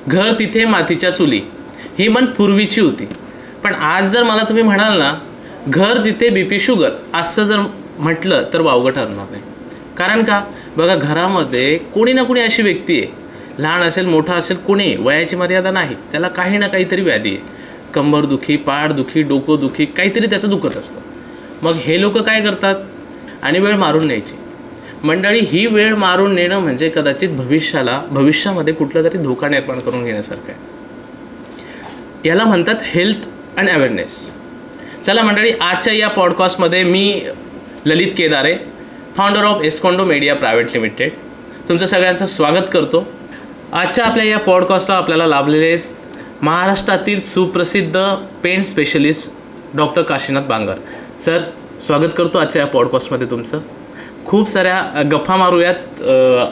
घर तिथे मातीच्या चुली ही म्हण पूर्वीची होती. पण आज जर मला तुम्ही म्हणाल ना, घर तिथे BP शुगर असं जर म्हटलं तर वावगं ठरणार नाही. कारण का, बघा घरामध्ये कोणी ना कोणी अशी व्यक्ती आहे, लहान असेल मोठा असेल कोणी, वयाची मर्यादा नाही, त्याला काही ना काहीतरी व्याधी आहे. कंबरदुखी, पाठदुखी, डोकोदुखी, काहीतरी त्याचं दुखत असतं. मग हे लोक काय करतात, आणि वेळ मारून न्यायची. मंडळी, ही वेळ मारून नेणं म्हणजे कदाचित भविष्यामध्ये कुठला तरी धोका निर्माण करून घेण्यासारखं आहे. याला म्हणतात हेल्थ अँड अवेअरनेस. चला मंडळी, आजच्या या पॉडकास्टमध्ये मी Lalit Kedare, founder of Escondo media private limited, तुमचं सगळ्यांचं स्वागत करतो. आजच्या आपल्या या पॉडकास्टला आपल्याला लाभलेले महाराष्ट्रातील सुप्रसिद्ध pain specialist doctor Kashinath Bangar. Sir, स्वागत करतो आजच्या या पॉडकास्टमध्ये तुमचं. खूप साऱ्या गप्पा मारूयात.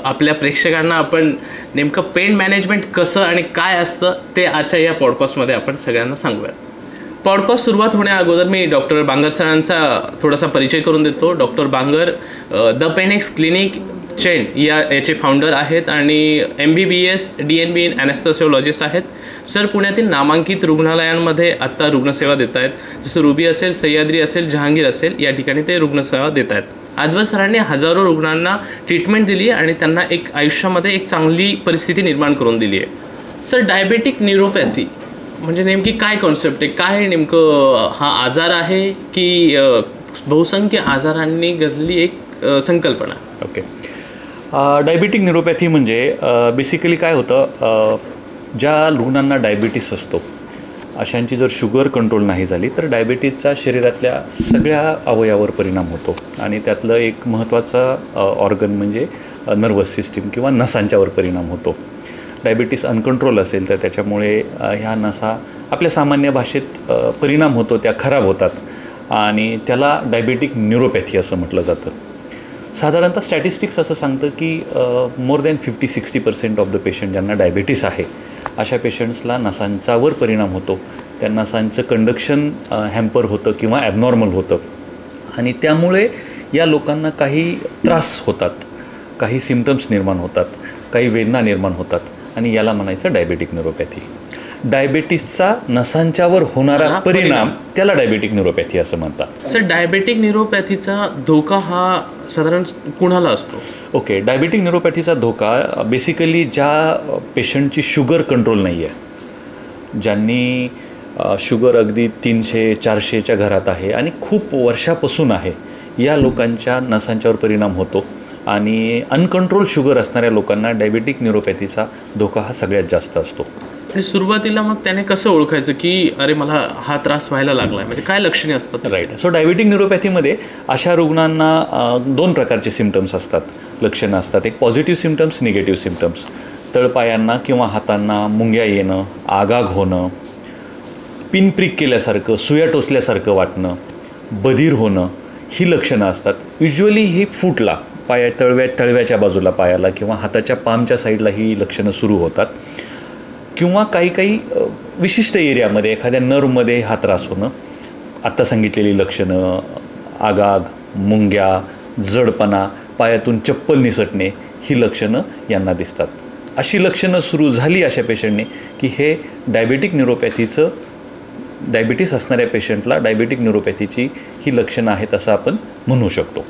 आपल्या प्रेक्षकांना आपण नेमकं पेन मॅनेजमेंट कसं आणि काय असतं ते आजच्या या पॉडकास्टमध्ये आपण सगळ्यांना सांगूयात. पॉडकास्ट सुरुवात होण्या अगोदर मी डॉक्टर बांगर सरांचा थोडासा परिचय करून देतो. Doctor Bangar the Penex clinic chain याचे फाउंडर आहेत आणि MBBS DNB इन ॲनेस्थेसिओलॉजिस्ट आहेत. सर पुण्यातील नामांकित रुग्णालयांमध्ये आत्ता रुग्णसेवा देत आहेत. जसं रुबी असेल, सह्याद्री असेल, जहांगीर असेल, या ठिकाणी ते रुग्णसेवा देत आहेत. आजवर सरांनी हजारो रुग्णांना ट्रीटमेंट दिली आणि त्यांना एक आयुष्यामध्ये एक चांगली परिस्थिती निर्माण करून दिली आहे. सर, डायबेटिक न्यूरोपॅथी म्हणजे नेमकी काय कॉन्सेप्ट आहे, काय नेमकं हा आजार आहे की बहुसंख्य आजारांनी गजली एक संकल्पना? ओके, डायबेटिक न्यूरोपॅथी म्हणजे बेसिकली काय होतं, ज्या रुग्णांना डायबिटीस असतो अशांची जर शुगर कंट्रोल नाही झाली तर डायबिटीसचा शरीरातल्या सगळ्या अवयवावर परिणाम होतो आणि त्यातलं एक महत्त्वाचा ऑर्गन म्हणजे नर्वस सिस्टीम किंवा नसांच्यावर परिणाम होतो. डायबिटीस अनकंट्रोल असेल तर त्याच्यामुळे ह्या नसा आपल्या सामान्य भाषेत परिणाम होतो, त्या खराब होतात आणि त्याला डायबेटिक न्यूरोपॅथी असं म्हटलं जातं. साधारणतः स्टॅटिस्टिक्स असं सांगतं की more than 50-60% of the patient ज्यांना डायबिटीस आहे अशा पेशंट्सला नसांच्यावर परिणाम होतो. त्या नसांचं कंडक्शन हॅम्पर होतं किंवा ॲबनॉर्मल होतं आणि त्यामुळे या लोकांना काही त्रास होतात, काही सिम्पटम्स निर्माण होतात, काही वेदना निर्माण होतात आणि याला म्हणायचं डायबेटिक न्यूरोपॅथी. डायबिटीसचा नसांच्यावर होणारा परिणाम त्याला डायबेटिक न्यूरोपॅथी असं म्हणतात. सर, डायबेटिक न्यूरोपॅथीचा धोका हा साधारण कुणाला असतो? ओके, डायबेटिक न्यूरोपॅथीचा धोका बेसिकली ज्या पेशंटची शुगर कंट्रोल नाही आहे, ज्यांनी शुगर अगदी 300-400च्या घरात आहे आणि खूप वर्षापासून आहे, या लोकांच्या नसांच्यावर परिणाम होतो आणि अनकंट्रोल शुगर असणाऱ्या लोकांना डायबेटिक न्यूरोपॅथीचा धोका हा सगळ्यात जास्त असतो. आणि सुरुवातीला मग त्याने कसं ओळखायचं की अरे मला हा त्रास व्हायला लागला आहे, म्हणजे काय लक्षणे असतात? राईट. सो डायबेटिक न्यूरोपॅथीमध्ये अशा रुग्णांना 2 प्रकारचे सिम्पटम्स असतात, लक्षणं असतात. एक पॉझिटिव्ह सिम्पटम्स, निगेटिव्ह सिम्पटम्स. तळपायांना किंवा हातांना मुंग्या येणं, आगाग होणं, पिनप्रिक केल्यासारखं, सुया टोचल्यासारखं वाटणं, बधीर होणं, ही लक्षणं असतात. युज्युअली ही फूटला, तळव्याच्या बाजूला पायाला किंवा हाताच्या पामच्या साईडला ही लक्षणं सुरू होतात किंवा काही विशिष्ट एरियामध्ये एखाद्या नर्वमध्ये हा त्रास होणं. आत्ता सांगितलेली लक्षणं, आगाग, मुंग्या, जडपणा, पायातून चप्पल निसटणे, ही लक्षणं यांना दिसतात. अशी लक्षणं सुरू झाली अशा पेशंटने की हे डायबिटीस असणाऱ्या पेशंटला डायबेटिक न्यूरोपॅथीची ही लक्षणं आहेत असं आपण म्हणू शकतो.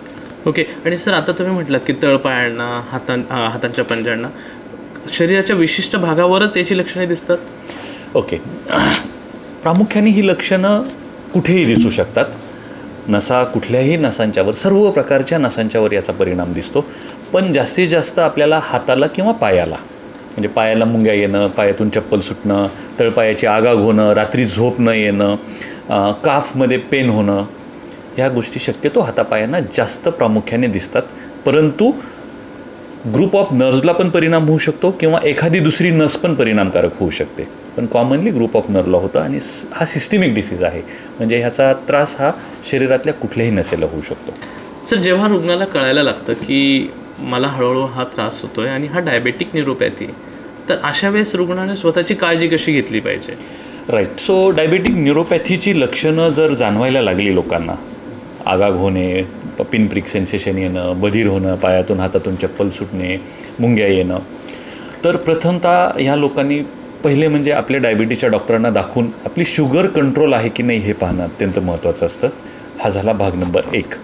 ओके. आणि सर, आता तुम्ही म्हटलात की तळपायांना, हातांच्या पंजांना, शरीराच्या विशिष्ट भागावरच याची लक्षणे दिसतात? ओके, प्रामुख्याने ही लक्षणं कुठेही दिसू शकतात. कुठल्याही नसांच्यावर, सर्व प्रकारच्या नसांच्यावर याचा परिणाम दिसतो. पण जास्तीत जास्त आपल्याला हाताला किंवा पायाला, म्हणजे पायाला मुंग्या येणं, पायातून चप्पल सुटणं, तळपायाची आगाग होणं, रात्री झोप न येणं, काफमध्ये पेन होणं, ह्या गोष्टी शक्यतो हातापायांना जास्त प्रामुख्याने दिसतात. परंतु ग्रुप ऑफ नर्व्सला पण परिणाम होऊ शकतो किंवा एखादी दुसरी नस पण परिणामकारक होऊ शकते. पण कॉमनली ग्रुप ऑफ नर्वला होतं आणि हा सिस्टमिक डिसीज आहे, म्हणजे ह्याचा त्रास हा शरीरातल्या कुठल्याही नसेला होऊ शकतो. सर, जेव्हा रुग्णाला कळायला लागतं की मला हळूहळू हा त्रास होतोय आणि हा डायबेटिक न्यूरोपॅथी, तर अशा वेळेस रुग्णाने स्वतःची काळजी कशी घेतली पाहिजे? राईट. सो डायबेटिक न्यूरोपॅथीची लक्षणं जर जाणवायला लागली लोकांना, आगाग होणे, पिनप्रिक सेन्सेशन येणं, बधीर होणं, पायातून हातातून चप्पल सुटणे, मुंग्या येणं, तर प्रथमतः ह्या लोकांनी पहिले म्हणजे आपल्या डायबिटीच्या डॉक्टरांना दाखवून आपली शुगर कंट्रोल आहे की नाही हे पाहणं अत्यंत महत्त्वाचं असतं. हा झाला भाग नंबर 1.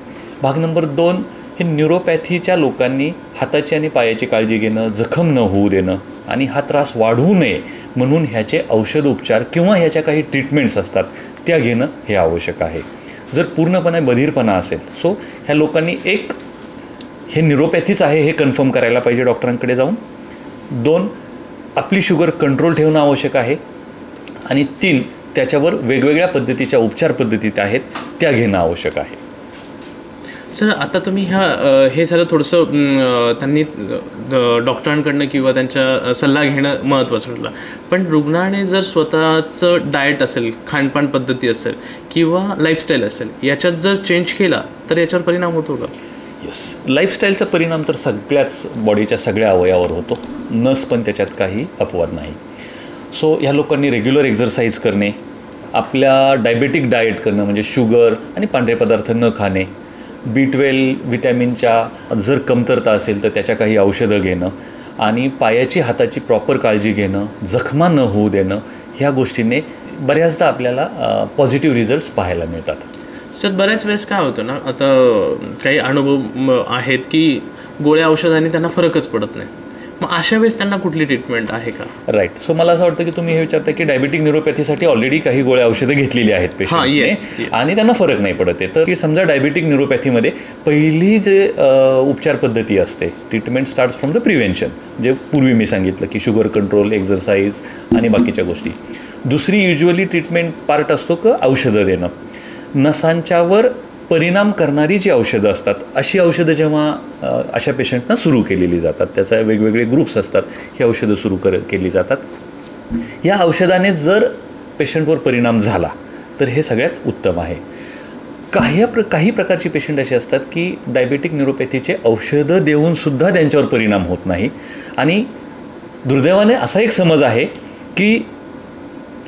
भाग नंबर 2 हे न्यूरोपॅथीच्या लोकांनी हाताची आणि पायाची काळजी घेणं, जखम न होऊ देणं आणि हा त्रास वाढवू नये म्हणून ह्याचे औषधोपचार किंवा ह्याच्या काही ट्रीटमेंट्स असतात त्या घेणं हे आवश्यक आहे. जर पूर्णपणे बधीरपणा असेल सो ह्या लोकांनी एक हे न्यूरोपॅथीच आहे हे कन्फर्म करायला पाहिजे डॉक्टरांकडे जाऊन. 2 आपली शुगर कंट्रोल ठेवणं आवश्यक आहे. आणि 3 त्याच्यावर वेगवेगळ्या पद्धतीच्या उपचार पद्धती आहेत त्या घेणं आवश्यक आहे. सर आता तुम्ही हे झालं थोडंसं त्यांनी डॉक्टरांकडनं किंवा त्यांच्या सल्ला घेणं महत्त्वाचं ठरलं. पण रुग्णाने जर स्वतःचं डाएट असेल, खानपान पद्धती असेल किंवा लाईफस्टाईल असेल याच्यात जर चेंज केला तर याच्यावर परिणाम होतो का? येस, लाईफस्टाईलचा परिणाम तर सगळ्याच बॉडीच्या सगळ्या अवयवावर होतो, नस पण त्याच्यात काही अपवाद नाही. सो ह्या लोकांनी रेग्युलर एक्झरसाईज करणे, आपल्या डायबेटिक डाएट करणं म्हणजे शुगर आणि पांढरे पदार्थ न खाणे, B12 व्हिटॅमिनच्या जर कमतरता असेल तर त्याच्या काही औषधं घेणं आणि पायाची हाताची प्रॉपर काळजी घेणं, जखमा न होऊ देणं, ह्या गोष्टींनी बऱ्याचदा आपल्याला पॉझिटिव्ह रिझल्ट्स पाहायला मिळतात. सर बऱ्याच वेळेस काय होतं ना, आता काही अनुभव आहेत की गोळ्या औषधांनी त्यांना फरकच पडत नाही, मग अशा वेळेस त्यांना कुठली ट्रीटमेंट आहे का? राईट. सो मला असं वाटतं की तुम्ही हे विचारता की डायबेटिक न्यूरोपॅथीसाठी ऑलरेडी काही गोळ्या औषधं घेतलेली आहेत पेशंटने आणि त्यांना फरक नाही पडत आहे. तर की समजा डायबेटिक न्यूरोपॅथीमध्ये पहिली जे उपचार पद्धती असते, treatment starts from the prevention, जे पूर्वी मी सांगितलं की शुगर कंट्रोल, एक्झरसाईज आणि बाकीच्या गोष्टी. दुसरी युज्युअली ट्रीटमेंट पार्ट असतो की औषधं देणं. नसांच्यावर परिणाम करणारी जी औषधं असतात अशी औषधं जेव्हा अशा पेशंटना सुरू केलेली जातात, त्याचा वेगवेगळे ग्रुप्स असतात, ही औषधं सुरू केली जातात. या औषधाने जर पेशंटवर परिणाम झाला तर हे सगळ्यात उत्तम आहे. काही प्रकारची पेशंट असे असतात की डायबेटिक न्यूरोपॅथीचे औषधं देऊनसुद्धा त्यांच्यावर परिणाम होत नाही आणि दुर्दैवाने असा एक समज आहे की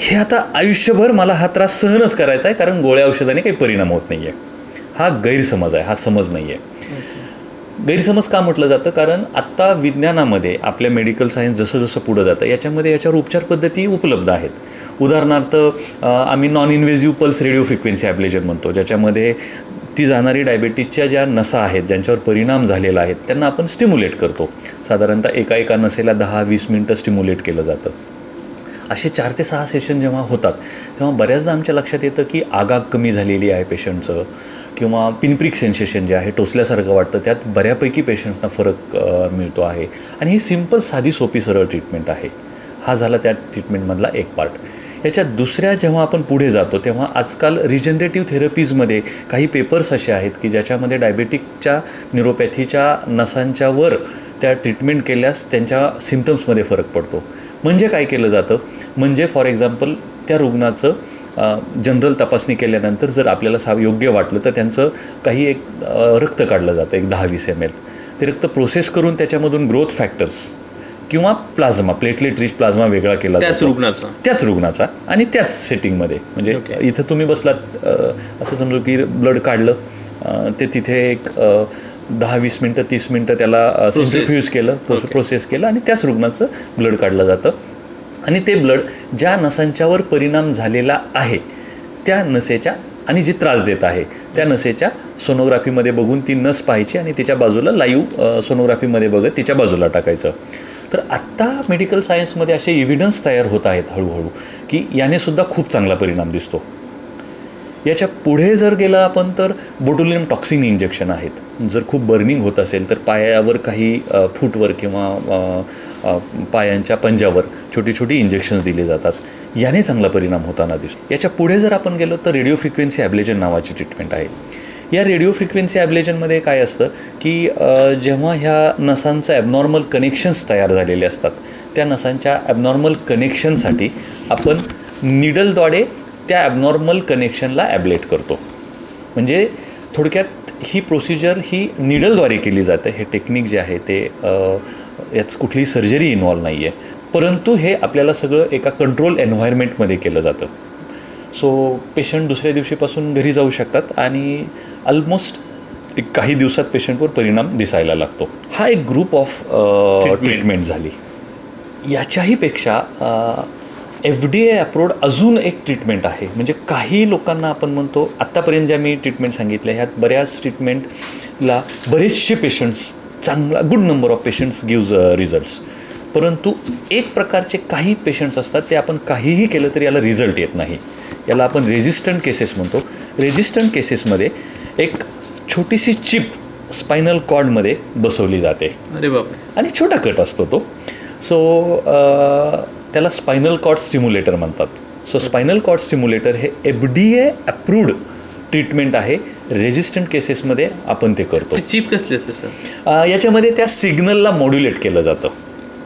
हे आता आयुष्यभर मला हा त्रास सहनच करायचा आहे कारण गोळ्या औषधाने काही परिणाम होत नाही आहे. हा गैरसमज आहे, हा समज नाही आहे. गैरसमज का म्हटलं जातं? कारण आत्ता विज्ञानामध्ये आपल्या मेडिकल सायन्स जसं जसं पुढं जातं याच्यावर उपचार पद्धती उपलब्ध आहेत. उदाहरणार्थ आम्ही non invasive pulse radio frequency ablation म्हणतो, ज्याच्यामध्ये ती जाणारी डायबेटीसच्या ज्या नसा आहेत ज्यांच्यावर परिणाम झालेला आहे त्यांना आपण स्टिम्युलेट करतो. साधारणतः एका नसेला 10-20 मिनटं स्टिम्युलेट केलं जातं. असे 4 ते 6 सेशन जेव्हा होतात तेव्हा बऱ्याचदा आमच्या लक्षात येतं की आगाग कमी झालेली आहे पेशंटचं किंवा पिनप्रिक सेन्सेशन जे आहे टोचल्यासारखं वाटतं, त्यात बऱ्यापैकी पेशंट्सना फरक मिळतो आहे आणि ही सिम्पल साधी सोपी सरळ ट्रीटमेंट आहे. हा झाला त्या ट्रीटमेंटमधला एक पार्ट. याच्यात दुसऱ्या जेव्हा आपण पुढे जातो तेव्हा आजकाल रिजनरेटिव्ह थेरपीजमध्ये काही पेपर्स असे आहेत की ज्याच्यामध्ये डायबेटिकच्या न्यूरोपॅथीच्या नसांच्यावर त्या ट्रीटमेंट केल्यास त्यांच्या सिम्पटम्समध्ये फरक पडतो. म्हणजे काय केलं जातं, म्हणजे फॉर एक्झाम्पल त्या रुग्णाचं जनरल तपासणी केल्यानंतर जर आपल्याला योग्य वाटलं तर त्यांचं काही एक रक्त काढलं जातं, एक 10-20 ml. ते रक्त प्रोसेस करून त्याच्यामधून ग्रोथ फॅक्टर्स किंवा प्लाझ्मा, प्लेटलेट रिच प्लाझ्मा वेगळा केला जातो त्याच रुग्णाचा आणि त्याच सेटिंगमध्ये. म्हणजे इथं तुम्ही बसलात असं समजू की ब्लड काढलं, ते तिथे एक 10-20 मिनटं 30 मिनटं त्याला सेंट्रिफ्यूज केलं, प्रोसेस केलं आणि त्याच रुग्णाचं ब्लड काढलं जातं आणि ते ब्लड ज्या नसांच्यावर परिणाम झालेला आहे त्या नसेच्या आणि जी त्रास देत आहे त्या नसेच्या सोनोग्राफीमध्ये बघून ती नस पाहायची आणि तिच्या बाजूला लाईव्ह सोनोग्राफीमध्ये बघत तिच्या बाजूला टाकायचं. तर आत्ता मेडिकल सायन्समध्ये असे एव्हिडन्स तयार होत आहेत हळूहळू की यानेसुद्धा खूप चांगला परिणाम दिसतो. याच्या पुढे जर गेलं आपण तर बोटुलिनम टॉक्सिन इंजेक्शन आहेत. जर खूप बर्निंग होत असेल तर पायावर काही फूटवर किंवा पायांच्या पंजावर छोटी छोटी इंजेक्शन्स दिले जातात, याने चांगला परिणाम होताना दिसतो. याच्या पुढे जर आपण गेलो तर रेडिओ फ्रिक्वेन्सी ॲब्लेशन नावाची ट्रीटमेंट आहे. या रेडिओ फ्रिक्वेन्सी ॲब्लेशनमध्ये काय असतं की जेव्हा ह्या नसांचं ॲबनॉर्मल कनेक्शन्स तयार झालेले असतात त्या नसांच्या ॲबनॉर्मल कनेक्शनसाठी आपण निडलद्वारे त्या ॲबनॉर्मल कनेक्शनला ॲब्लेट करतो. म्हणजे थोडक्यात ही प्रोसिजर ही निडलद्वारे केली जाते. हे टेक्निक जे आहे ते यात कुठलीही सर्जरी इन्व्हॉल्व नाही आहे, परंतु हे आपल्याला सगळं एका कंट्रोल एन्व्हायरमेंटमध्ये केलं जातं. सो पेशंट दुसऱ्या दिवशीपासून घरी जाऊ शकतात आणि ऑलमोस्ट काही दिवसात पेशंटवर परिणाम दिसायला लागतो. हा एक ग्रुप ऑफ ट्रीटमेंट झाली. याच्याही पेक्षा FDA अप्रूव्ड अजून एक ट्रीटमेंट आहे. म्हणजे काही लोकांना आपण म्हणतो, आत्तापर्यंत ज्या मी ट्रीटमेंट सांगितल्या ह्यात बऱ्याच ट्रीटमेंटला बरेचसे पेशंट्स, चांगला good number of patients gives results. परंतु एक प्रकारचे काही पेशंट्स असतात ते आपण काहीही केलं तरी याला रिझल्ट येत नाही. याला आपण रेजिस्टंट केसेस म्हणतो. रेजिस्टंट केसेसमध्ये एक छोटीशी चिप स्पायनल कॉर्डमध्ये बसवली जाते. अरे बापरे. आणि छोटा कट असतो तो. सो त्याला स्पायनल कॉर्ड स्टिम्युलेटर म्हणतात. सो स्पायनल कॉर्ड स्टिम्युलेटर हे FDA अप्रूव्ड ट्रीटमेंट आहे. रेजिस्टंट केसेसमध्ये आपण ते करतो. चिप कसली असते सर? याच्यामध्ये त्या सिग्नलला मॉड्युलेट केलं जातं.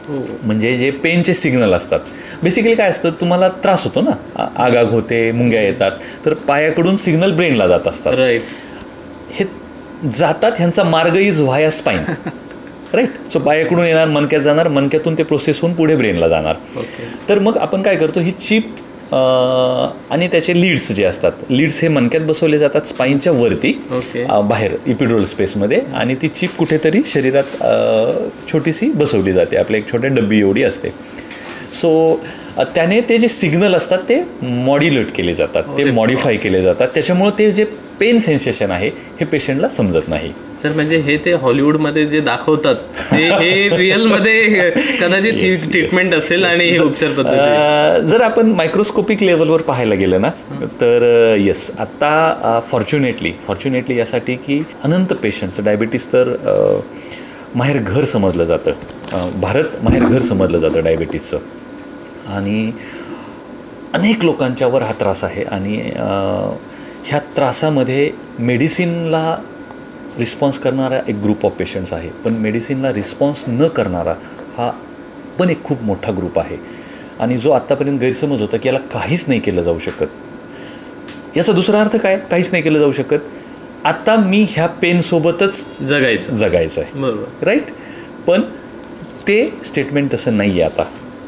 म्हणजे जे पेनचे सिग्नल असतात, बेसिकली काय असतं, तुम्हाला त्रास होतो ना, आगाग होते, मुंग्या येतात, तर पायाकडून सिग्नल ब्रेनला जात असतात. राईट. हे जातात, ह्यांचा मार्ग is via spine. Right. So पायाकडून येणार, मणक्यात जाणार, मणक्यातून ते प्रोसेस होऊन पुढे ब्रेनला जाणार. तर मग आपण काय करतो, ही चिप आणि त्याचे लीड्स जे असतात, लीड्स हे मणक्यात बसवले जातात स्पाईनच्या वरती, बाहेर इपिड्युरल स्पेसमध्ये, आणि ती चिप कुठेतरी शरीरात छोटीशी बसवली जाते, आपल्या एक छोट्या डब्बी एवढी असते. सो त्याने ते जे सिग्नल असतात ते मॉड्युलेट केले जातात, ते मॉडिफाय केले जातात. त्याच्यामुळे ते जे पेन सेन्सेशन आहे हे पेशंटला समजत नाही. सर म्हणजे हे ते हॉलिवूडमध्ये जे दाखवतात ते हे रिअलमध्ये कदाचित ही ट्रीटमेंट असेल आणि हे उपचार पद्धती. जर आपण मायक्रोस्कोपिक लेवलवर पाहायला गेलं ना, तर येस, आत्ता फॉर्च्युनेटली यासाठी की अनंत पेशंट्स, डायबिटीस तर माहेरघर समजलं जातं, भारत माहेरघर समजलं जातं डायबिटीसचं, आणि अनेक लोकांच्यावर हा त्रास आहे. आणि ह्या त्रासामध्ये मेडिसिनला रिस्पॉन्स करणारा एक ग्रुप ऑफ पेशंट्स आहे, पण मेडिसिनला रिस्पॉन्स न करणारा हा पण एक खूप मोठा ग्रुप आहे. आणि जो आत्तापर्यंत गैरसमज होता की याला काहीच नाही केलं जाऊ शकत, याचा दुसरा अर्थ काय, काहीच नाही केलं जाऊ शकत, आता मी ह्या पेनसोबतच जगायचं आहे. बरोबर. राईट. पण ते स्टेटमेंट तसं नाही आहे.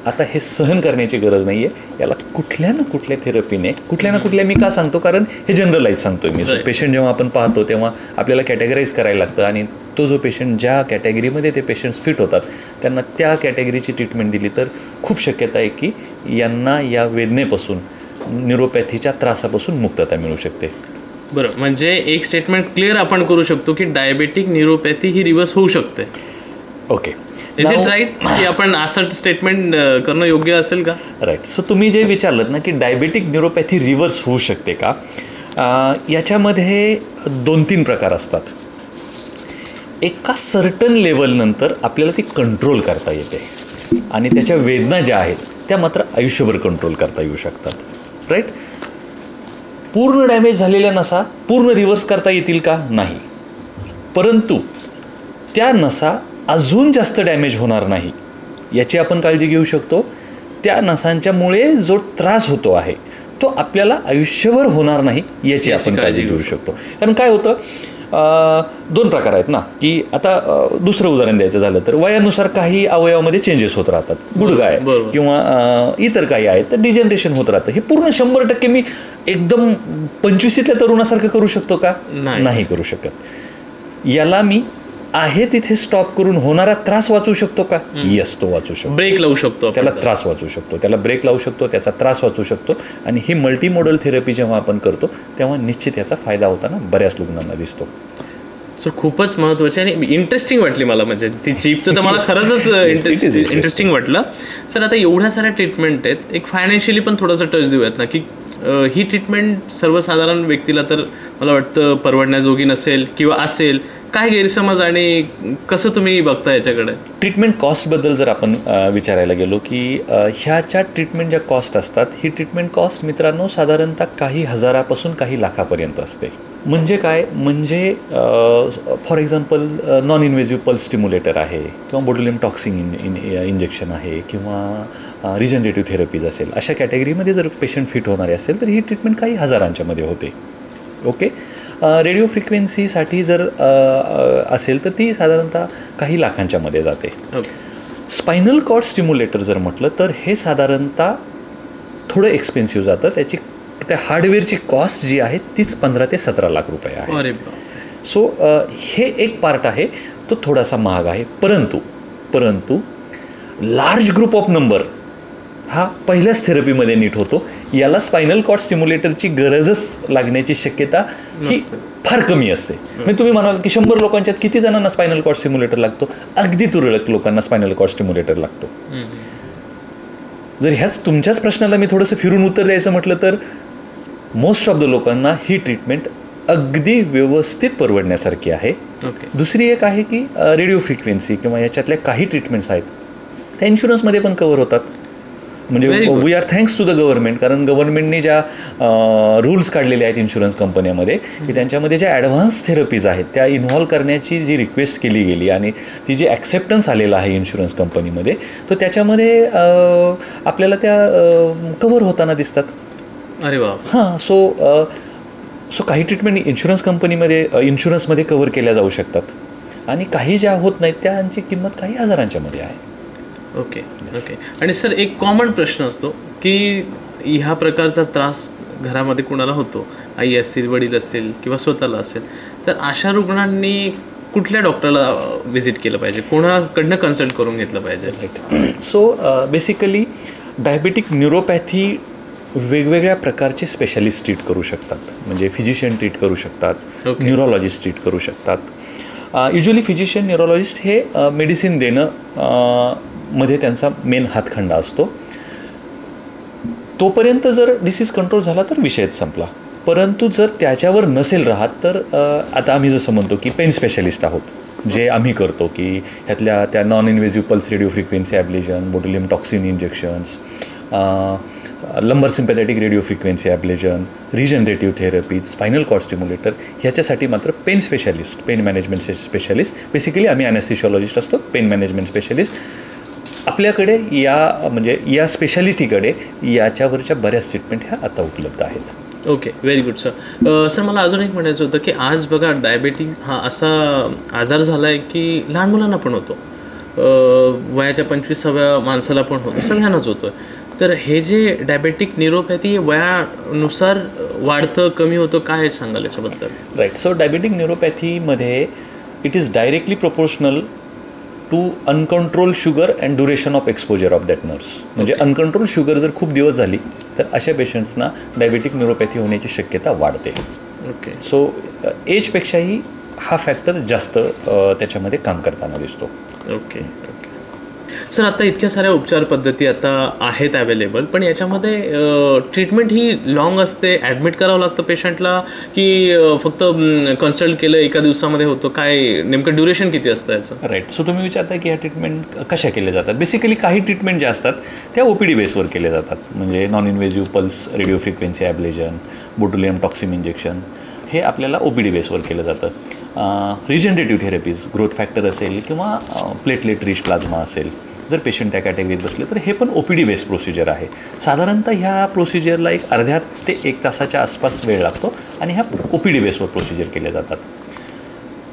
आता हे सहन करण्याची गरज नाही आहे. याला कुठल्या ना कुठल्या थेरपीने, कुठल्या ना कुठल्या, मी का सांगतो, कारण हे जनरलाइज सांगतो मी. पेशंट जेव्हा आपण पाहतो तेव्हा आपल्याला कॅटेगराईज करायला लागतं, आणि तो जो पेशंट ज्या कॅटेगरीमध्ये ते पेशंट्स फिट होतात त्यांना त्या कॅटेगरीची ट्रीटमेंट दिली तर खूप शक्यता आहे की यांना या वेदनेपासून, न्यूरोपॅथीच्या त्रासापासून मुक्तता मिळू शकते. बरं, म्हणजे एक स्टेटमेंट क्लिअर आपण करू शकतो की डायबेटिक न्यूरोपॅथी ही रिव्हर्स होऊ शकते. ओके. इज इट राईट की आपण असं स्टेटमेंट करणं योग्य असेल का? राईट. सो तुम्ही जे विचारलं ना की डायबेटिक न्यूरोपॅथी रिव्हर्स होऊ शकते का, याच्यामध्ये 2-3 प्रकार असतात. एका सर्टन लेवलनंतर आपल्याला ती कंट्रोल करता येते, आणि त्याच्या वेदना ज्या आहेत त्या मात्र आयुष्यभर कंट्रोल करता येऊ शकतात. राईट. पूर्ण डॅमेज झालेल्या नसा पूर्ण रिव्हर्स करता येतील का? नाही. परंतु त्या नसा अजून जास्त डॅमेज होणार नाही याची आपण काळजी घेऊ शकतो. त्या नसांच्यामुळे जो त्रास होतो आहे तो आपल्याला आयुष्यभर होणार नाही याची आपण काळजी घेऊ शकतो. कारण काय होतं, 2 प्रकार आहेत ना, की आता दुसरं उदाहरण द्यायचं झालं तर वयानुसार काही अवयवामध्ये चेंजेस होत राहतात, गुडघा आहे किंवा इतर काही आहेत तर डिजनरेशन होत राहतं. हे पूर्ण 100% मी एकदम 25ल्या तरुणासारखं करू शकतो का? नाही करू शकत. याला मी आहे तिथे स्टॉप करून होणारा त्रास वाचवू शकतो का? येस, तो वाचू शकतो. ब्रेक लावू शकतो, त्याला त्रास वाचू शकतो, त्याला ब्रेक लावू शकतो, त्याचा त्रास वाचू शकतो. आणि ही मल्टीमोडल थेरपी जेव्हा आपण करतो तेव्हा निश्चित याचा फायदा होताना बऱ्याच रुग्णांना दिसतो. सर खूपच महत्त्वाची आणि इंटरेस्टिंग वाटली मला, म्हणजे ती चिपचं तर मला खरंच इंटरेस्टिंग वाटलं. सर आता एवढ्या साऱ्या ट्रीटमेंट आहेत, एक फायनान्शियली पण थोडंसं टच देऊयात ना, की ही ट्रीटमेंट सर्वसाधारण व्यक्तीला तर मला वाटतं परवडण्याजोगी नसेल किंवा असेल. काय गैरसमज आणि कसं तुम्ही बघता याच्याकडे? ट्रीटमेंट कॉस्टबद्दल जर आपण विचारायला गेलो की ह्याच्या ट्रीटमेंट ज्या कॉस्ट असतात, ही ट्रीटमेंट कॉस्ट मित्रांनो साधारणतः काही हजारापासून काही लाखापर्यंत असते. म्हणजे काय, म्हणजे for example non invasive pulse stimulator आहे, किंवा बोट्युलिनम टॉक्सिन इंजेक्शन आहे, किंवा रिजनरेटिव्ह थेरपीज असेल, अशा कॅटेगरीमध्ये जर पेशंट फिट होणारे असेल तर ही ट्रीटमेंट काही हजारांच्या मध्ये होते. ओके. रेडिओ फ्रिक्वेन्सीसाठी जर असेल तर ती साधारणतः काही लाखांच्या मध्ये जाते. स्पायनल कॉर्ड स्टिम्युलेटर जर म्हटलं तर हे साधारणतः थोडं एक्सपेन्सिव्ह जातं. त्याची त्या हार्डवेअरची कॉस्ट जी आहे तीच 15 ते 17 लाख रुपये आहे. सो हे एक पार्ट आहे, तो थोडासा महाग आहे. परंतु लार्ज ग्रुप ऑफ नंबर हा पहिल्याच थेरपीमध्ये नीट होतो. याला स्पायनल कॉर्ड स्टिम्युलेटरची गरजच लागण्याची शक्यता ही फार कमी असते. म्हणजे तुम्ही म्हणाल की 100 लोकांच्यात किती जणांना स्पायनल कॉर्ड स्टिम्युलेटर लागतो? अगदी तुरळक लोकांना स्पायनल कॉर्ड स्टिम्युलेटर लागतो. जर ह्याच तुमच्याच प्रश्नाला मी थोडंसं फिरून उत्तर द्यायचं म्हटलं तर मोस्ट ऑफ द लोकांना ही ट्रीटमेंट अगदी व्यवस्थित परवडण्यासारखी आहे. दुसरी एक आहे की रेडिओ फ्रिक्वेन्सी किंवा याच्यातल्या काही ट्रीटमेंट्स आहेत त्या इन्शुरन्समध्ये पण कव्हर होतात. म्हणजे we are thanks to the government, कारण गव्हर्नमेंटने ज्या रूल्स काढलेले आहेत इन्शुरन्स कंपन्यामध्ये की त्यांच्यामध्ये ज्या ॲडव्हान्स थेरपीज आहेत त्या इन्व्हॉल्व करण्याची जी रिक्वेस्ट केली गेली आणि ती जी ॲक्सेप्टन्स आलेलं आहे इन्शुरन्स कंपनीमध्ये, तर त्याच्यामध्ये आपल्याला त्या कव्हर होताना दिसतात. अरे वा. हां, सो काही ट्रीटमेंट इन्शुरन्समध्ये कव्हर केल्या जाऊ शकतात आणि काही ज्या होत नाहीत त्यांची किंमत काही हजारांच्या मध्ये आहे. ओके. आणि सर एक कॉमन प्रश्न असतो की ह्या प्रकारचा त्रास घरामध्ये कुणाला होतो, आई असतील, वडील असतील किंवा स्वतःला असेल, तर अशा रुग्णांनी कुठल्या डॉक्टरला व्हिजिट केलं पाहिजे, कोणाकडनं कन्सल्ट करून घेतलं पाहिजे? सो बेसिकली डायबेटिक न्यूरोपॅथी वेगवेगळ्या प्रकारचे स्पेशालिस्ट ट्रीट करू शकतात. म्हणजे फिजिशियन ट्रीट करू शकतात, न्यूरोलॉजिस्ट ट्रीट करू शकतात. युजली फिजिशियन न्यूरोलॉजिस्ट हे मेडिसिन देणं मध्ये त्यांचा मेन हातखंडा असतो. तोपर्यंत जर डिसीज कंट्रोल झाला तर विषयच संपला. परंतु जर त्याच्यावर नसेल राहत तर आता आम्ही जसं म्हणतो की पेन स्पेशलिस्ट आहोत, जे आम्ही करतो की ह्यातल्या त्या non invasive pulse radio frequency ablation, botulinum toxin injections, lumbar sympathetic radio frequency ablation, regenerative therapy, spinal cord stimulator, ह्याच्यासाठी मात्र pain specialist, pain management specialist, basically आम्ही ॲनेस्थेशिओलॉजिस्ट असतो, पेन मॅनेजमेंट स्पेशालिस्ट आपल्याकडे या स्पेशालिटीकडे याच्यावरच्या बऱ्याच ट्रीटमेंट ह्या आता उपलब्ध आहेत. Okay, very good sir. Sir मला अजून एक म्हणायचं होतं की आज बघा डायबेटिक हा असा आजार झाला आहे की लहान मुलांना पण होतो, वयाच्या 25व्या माणसाला पण होतो, सगळ्यांनाच होतो. तर हे जे डायबेटिक न्यूरोपॅथी हे वयानुसार वाढतं, कमी होतं, काय सांगाल याच्याबद्दल? राईट. सो डायबेटिक न्यूरोपॅथीमध्ये it is directly proportional to uncontrol sugar and duration of exposure of that nerves. म्हणजे अनकंट्रोल शुगर जर खूप दिवस झाली तर अशा पेशंट्सना डायबेटिक न्यूरोपॅथी होण्याची शक्यता वाढते. ओके. सो एजपेक्षाही हा फॅक्टर जास्त त्याच्यामध्ये काम करताना दिसतो. ओके. सर आता इतक्या साऱ्या उपचार पद्धती आता आहेत अवेलेबल, पण याच्यामध्ये ट्रीटमेंट ही लॉंग असते, ॲडमिट करावं लागतं पेशंटला की फक्त कन्सल्ट केलं एका दिवसामध्ये होतं, काय नेमकं ड्युरेशन किती असतं याचं? राईट. सो तुम्ही विचारता की ह्या ट्रीटमेंट कशा केल्या जातात. बेसिकली काही ट्रीटमेंट ज्या असतात त्या OPD बेसवर केल्या जातात. म्हणजे non invasive pulse radio frequency ablation, botulinum toxin injection हे आपल्याला OPD बेसवर केलं जातं. रिजनरेटिव्ह थेरपीज, ग्रोथ फॅक्टर असेल किंवा प्लेटलेट रिच प्लाझ्मा असेल, जर पेशंट त्या कॅटेगरीत बसले तर हे पण OPD बेस प्रोसिजर आहे. साधारणतः ह्या प्रोसिजरला एक अर्ध्या ते 1 तासाच्या आसपास वेळ लागतो आणि ह्या OPD बेसवर प्रोसिजर केल्या जातात.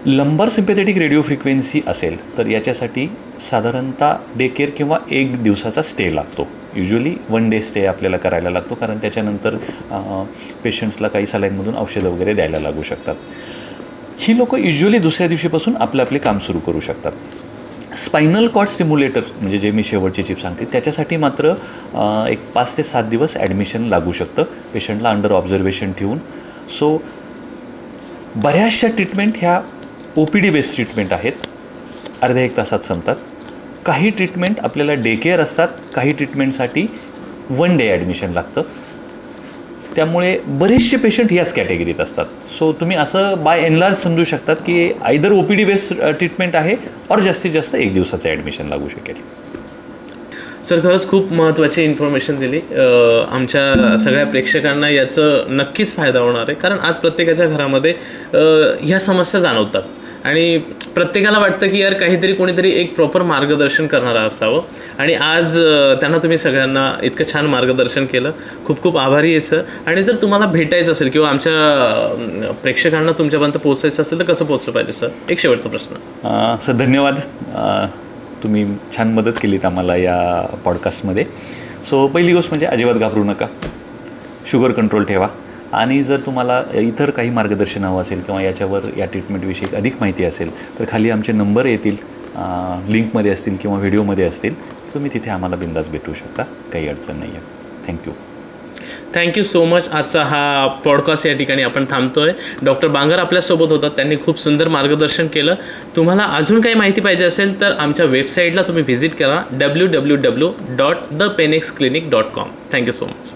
लंबर सिम्पॅथेटिक रेडिओ फ्रिक्वेन्सी असेल तर याच्यासाठी साधारणतः डे केअर किंवा 1 दिवसाचा स्टे लागतो. युजली 1 डे स्टे आपल्याला करायला लागतो, कारण त्याच्यानंतर पेशंट्सला काही सलाईनमधून औषधं वगैरे द्यायला लागू शकतात. ही लोकं युजली दुसऱ्या दिवशीपासून आपले काम सुरू करू शकतात. स्पायनल कॉर्ड स्टिम्युलेटर म्हणजे जे मी शेवटची चिप सांगते त्याच्यासाठी मात्र एक 5 ते 7 दिवस ॲडमिशन लागू शकतं पेशंटला अंडर ऑब्झर्वेशन ठेवून. सो बऱ्याचशा ट्रीटमेंट ह्या OPD बेस्ड ट्रीटमेंट आहेत, अर्ध्या 1 तासात संपतात. काही ट्रीटमेंट आपल्याला डे केअर असतात, काही ट्रीटमेंटसाठी 1 डे ॲडमिशन लागतं. त्यामुळे बरेचसे पेशंट याच कॅटेगरीत असतात. सो तुम्ही असं बाय एन लार्ज समजू शकतात की आयदर OPD बेस्ड ट्रीटमेंट आहे और जास्तीत जास्त 1 दिवसाचं ॲडमिशन लागू शकेल. सर खरंच खूप महत्त्वाची इन्फॉर्मेशन दिली. आमच्या सगळ्या प्रेक्षकांना याचं नक्कीच फायदा होणार आहे, कारण आज प्रत्येकाच्या घरामध्ये ह्या समस्या जाणवतात आणि प्रत्येकाला वाटतं की यार काहीतरी कोणीतरी एक प्रॉपर मार्गदर्शन करणारा असावं, आणि आज त्यांना तुम्ही सगळ्यांना इतकं छान मार्गदर्शन केलं. खूप खूप आभारी आहे सर. आणि जर तुम्हाला भेटायचं असेल किंवा आमच्या प्रेक्षकांना तुमच्यापर्यंत पोहोचायचं असेल तर कसं पोहोचलं पाहिजे सर? एक शेवटचा प्रश्न. सर धन्यवाद, तुम्ही छान मदत केलीत आम्हाला या पॉडकास्टमध्ये. सो पहिली गोष्ट म्हणजे अजिबात घाबरू नका, शुगर कंट्रोल ठेवा, आणि जर तुम्हाला इतर काही मार्गदर्शन हवं असेल किंवा याच्यावर या ट्रीटमेंटविषयी अधिक माहिती असेल तर खाली आमचे नंबर येतील, लिंकमध्ये असतील किंवा व्हिडिओमध्ये असतील, तुम्ही तिथे आम्हाला बिंदास भेटू शकता, काही अडचण नाही आहे. थँक्यू. Thank you so much. आजचा हा पॉडकास्ट या ठिकाणी आपण थांबतोय. डॉक्टर बांगर आपल्यासोबत होतात, त्यांनी खूप सुंदर मार्गदर्शन केलं. तुम्हाला अजून काही माहिती पाहिजे असेल तर आमच्या वेबसाईटला तुम्ही व्हिजिट करा www.thepenixclinic.com. Thank you so much.